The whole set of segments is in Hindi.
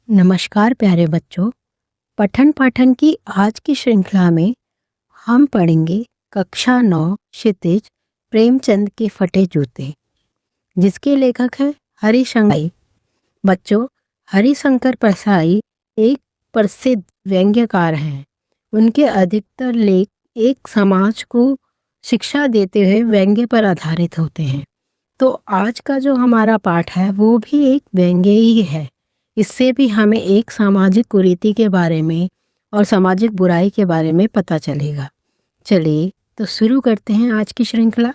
नमस्कार प्यारे बच्चों। पठन पाठन की आज की श्रृंखला में हम पढ़ेंगे कक्षा 9 क्षितिज प्रेमचंद के फटे जूते, जिसके लेखक हैं हरिशंकर। बच्चों, हरिशंकर परसाई एक प्रसिद्ध व्यंग्यकार हैं। उनके अधिकतर लेख एक समाज को शिक्षा देते हुए व्यंग्य पर आधारित होते हैं। तो आज का जो हमारा पाठ है वो भी एक व्यंग्य ही है। इससे भी हमें एक सामाजिक कुरीति के बारे में और सामाजिक बुराई के बारे में पता चलेगा। चलिए तो शुरू करते हैं आज की श्रृंखला।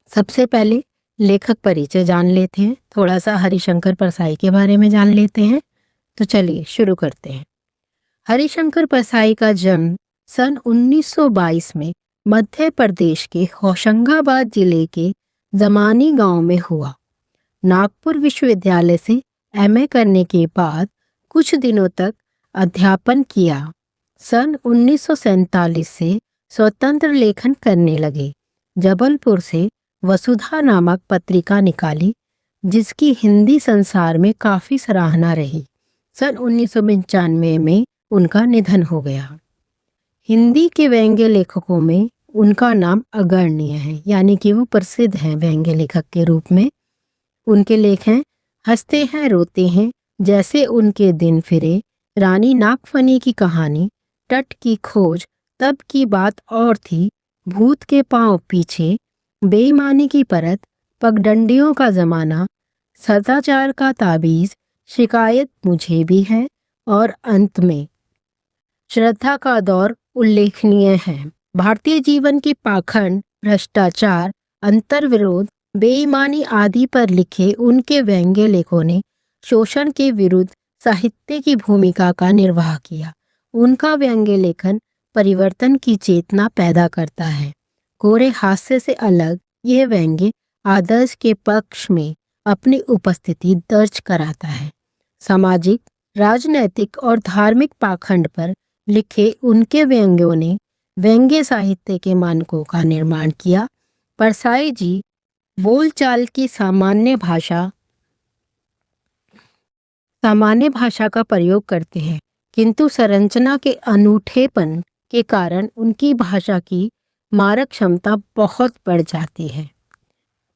सबसे पहले लेखक परिचय जान लेते हैं, थोड़ा सा हरिशंकर परसाई के बारे में जान लेते हैं। तो चलिए शुरू करते हैं। हरिशंकर परसाई का जन्म सन 1922 में मध्य प्रदेश के होशंगाबाद जिले के जमानी गांव में हुआ। नागपुर विश्वविद्यालय से एमए करने के बाद कुछ दिनों तक अध्यापन किया। सन 1947 से स्वतंत्र लेखन करने लगे। जबलपुर से वसुधा नामक पत्रिका निकाली, जिसकी हिंदी संसार में काफ़ी सराहना रही। सन 1995 में उनका निधन हो गया। हिंदी के व्यंग्य लेखकों में उनका नाम अग्रणीय है, यानी कि वो प्रसिद्ध हैं व्यंग्य लेखक के रूप में। उनके लेख हैं हंसते हैं रोते हैं, जैसे उनके दिन फिरे, रानी नागफनी की कहानी, तट की खोज, तब की बात और थी, भूत के पांव पीछे, बेईमानी की परत, पगडंडियों का जमाना, सदाचार का ताबीज, शिकायत मुझे भी है, और अंत में श्रद्धा का दौर उल्लेखनीय है। भारतीय जीवन के पाखंड, भ्रष्टाचार, अंतर्विरोध, बेईमानी आदि पर लिखे उनके व्यंग्य लेखों ने शोषण के विरुद्ध साहित्य की भूमिका का निर्वाह किया। उनका व्यंग्य लेखन परिवर्तन की चेतना पैदा करता है। कोरे हास्य से अलग यह व्यंग्य आदर्श के पक्ष में अपनी उपस्थिति दर्ज कराता है। सामाजिक, राजनैतिक और धार्मिक पाखंड पर लिखे उनके व्यंग्यों ने व्यंग्य साहित्य के मानकों का निर्माण किया। परसाई जी बोलचाल की सामान्य भाषा का प्रयोग करते हैं, किंतु संरचना के अनूठेपन के कारण उनकी भाषा की मारक क्षमता बहुत बढ़ जाती है।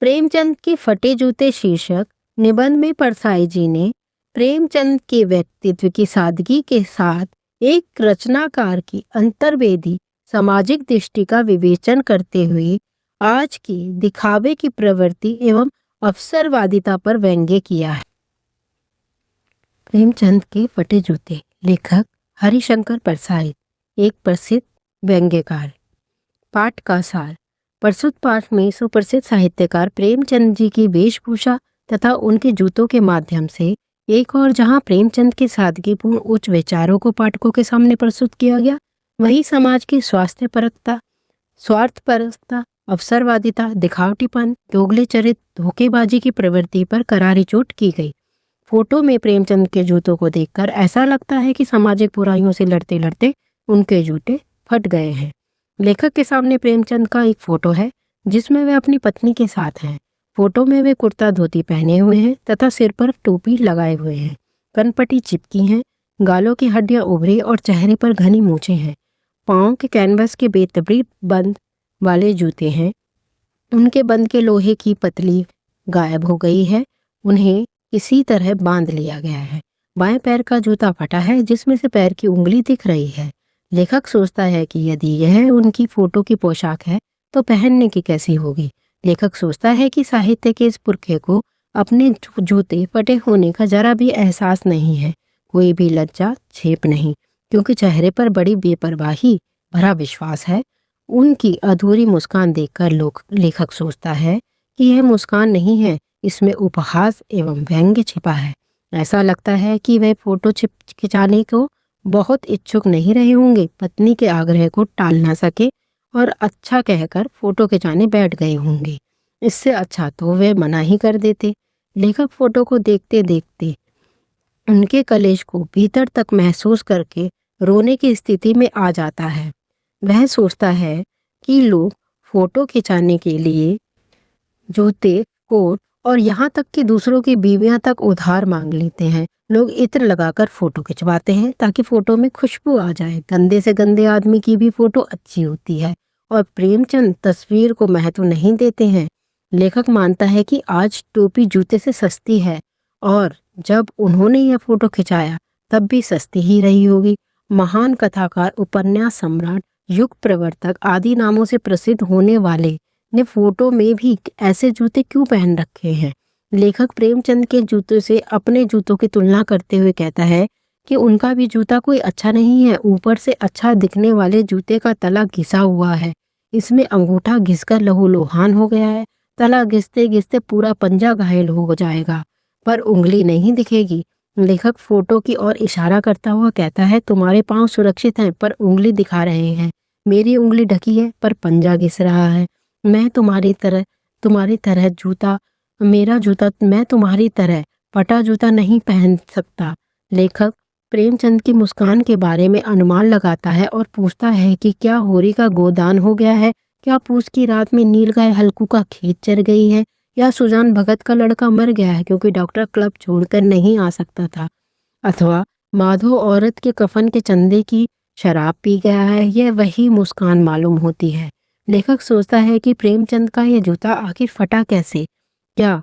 प्रेमचंद के फटे जूते शीर्षक निबंध में परसाई जी ने प्रेमचंद के व्यक्तित्व की सादगी के साथ एक रचनाकार की अंतर्वेदी सामाजिक दृष्टि का विवेचन करते हुए आज की दिखावे की प्रवृत्ति एवं अवसरवादिता पर व्यंग्य किया है। प्रेमचंद के फटे जूते, लेखक हरिशंकर परसाई, एक प्रसिद्ध व्यंग्यकार। पाठ का सार। प्रस्तुत पाठ में सुप्रसिद्ध साहित्यकार प्रेमचंद जी की वेशभूषा तथा उनके जूतों के माध्यम से एक और जहां प्रेमचंद के सादगीपूर्ण उच्च विचारों को पाठकों के सामने प्रस्तुत किया गया, वहीं समाज की स्वास्थ्यपरकता, स्वार्थपरकता, अवसरवादिता, दिखावटीपन, दोगले चरित्र, धोखेबाजी की प्रवृत्ति पर करारी चोट की गई। फोटो में प्रेमचंद के जूतों को देखकर ऐसा लगता है कि सामाजिक बुराइयों से लड़ते लड़ते उनके जूते फट गए हैं। लेखक के सामने प्रेमचंद का एक फोटो है जिसमें वे अपनी पत्नी के साथ हैं। फोटो में वे कुर्ता धोती पहने हुए हैं तथा सिर पर टोपी लगाए हुए हैं। कनपटी चिपकी हैं, गालों की हड्डियां उभरी और चेहरे पर घनी मूछें हैं। पाँव के कैनवस के बेतरतीब बंद वाले जूते हैं। उनके बंद के लोहे की पतली गायब हो गई है, उन्हें किसी तरह बांध लिया गया है। बाएं पैर का जूता फटा है, जिसमें से पैर की उंगली दिख रही है। लेखक सोचता है कि यदि यह उनकी फोटो की पोशाक है तो पहनने की कैसी होगी। लेखक सोचता है कि साहित्य के इस पुरखे को अपने जूते फटे होने का जरा भी एहसास नहीं है, कोई भी लज्जा छेप नहीं, क्योंकि चेहरे पर बड़ी बेपरवाही भरा विश्वास है। उनकी अधूरी मुस्कान देखकर लेखक सोचता है कि यह मुस्कान नहीं है, इसमें उपहास एवं व्यंग्य छिपा है। ऐसा लगता है कि वह फोटो खिंचाने को बहुत इच्छुक नहीं रहे होंगे, पत्नी के आग्रह को टाल ना सके और अच्छा कहकर फोटो खिंचाने बैठ गए होंगे। इससे अच्छा तो वे मना ही कर देते। लेखक फोटो को देखते देखते उनके कलेश को भीतर तक महसूस करके रोने की स्थिति में आ जाता है। वह सोचता है कि लोग फोटो खिंचाने के लिए जूते, कोट और यहाँ तक कि दूसरों की बीवियां तक उधार मांग लेते हैं। लोग इत्र लगाकर फोटो खिंचवाते हैं ताकि फोटो में खुशबू आ जाए। गंदे से गंदे आदमी की भी फोटो अच्छी होती है। और प्रेमचंद तस्वीर को महत्व नहीं देते हैं। लेखक मानता है कि आज टोपी जूते से सस्ती है और जब उन्होंने यह फोटो खिंचाया तब भी सस्ती ही रही होगी। महान कथाकार, उपन्यास सम्राट, युग प्रवर्तक आदि नामों से प्रसिद्ध होने वाले ने फोटो में भी ऐसे जूते क्यों पहन रखे हैं? लेखक प्रेमचंद के जूतों से अपने जूतों की तुलना करते हुए कहता है कि उनका भी जूता कोई अच्छा नहीं है। ऊपर से अच्छा दिखने वाले जूते का तला घिसा हुआ है, इसमें अंगूठा घिसकर लहूलुहान हो गया है। तला घिसते घिसते पूरा पंजा घायल हो जाएगा पर उंगली नहीं दिखेगी। लेखक फोटो की ओर इशारा करता हुआ कहता है, तुम्हारे पांव सुरक्षित हैं पर उंगली दिखा रहे हैं। मेरी उंगली ढकी है पर पंजा घिस रहा है। मैं तुम्हारी तरह जूता मेरा जूता मैं तुम्हारी तरह फटा जूता नहीं पहन सकता। लेखक प्रेमचंद की मुस्कान के बारे में अनुमान लगाता है और पूछता है कि क्या होरी का गोदान हो गया है, क्या पूस की रात में नीलगाय हल्कू का खेत चर गई है, या सुजान भगत का लड़का मर गया है क्योंकि डॉक्टर क्लब छोड़कर नहीं आ सकता था, अथवा माधो औरत के कफन के चंदे की शराब पी गया है। यह वही मुस्कान मालूम होती है। लेखक सोचता है कि प्रेमचंद का यह जूता आखिर फटा कैसे? क्या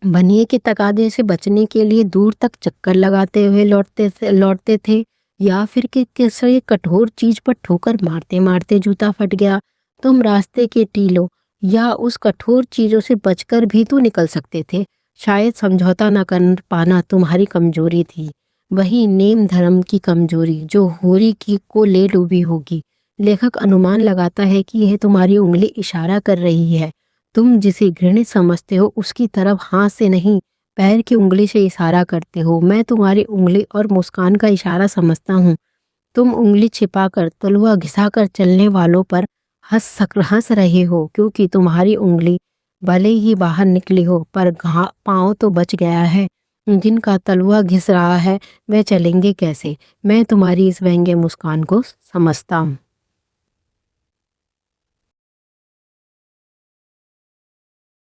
बनिए के तकादे से बचने के लिए दूर तक चक्कर लगाते हुए लौटते थे, या फिर कि किसी कठोर चीज पर ठोकर मारते मारते जूता फट गया? तुम रास्ते के टीलों या उस कठोर चीजों से बचकर भी तो निकल सकते थे। शायद समझौता न कर पाना तुम्हारी कमजोरी थी, वही नेम धर्म की कमजोरी जो होरी की को ले डूबी होगी। लेखक अनुमान लगाता है कि यह तुम्हारी उंगली इशारा कर रही है। तुम जिसे घृणित समझते हो उसकी तरफ हाथ से नहीं, पैर की उंगली से इशारा करते हो। मैं तुम्हारी उंगली और मुस्कान का इशारा समझता हूँ। तुम उंगली छिपाकर तलवा घिसाकर चलने वालों पर हंस रहे हो क्योंकि तुम्हारी उंगली भले ही बाहर निकली हो पर पाँव तो बच गया है। जिनका तलवा घिस रहा है वह चलेंगे कैसे? मैं तुम्हारी इस व्यंग्य मुस्कान को समझता हूँ।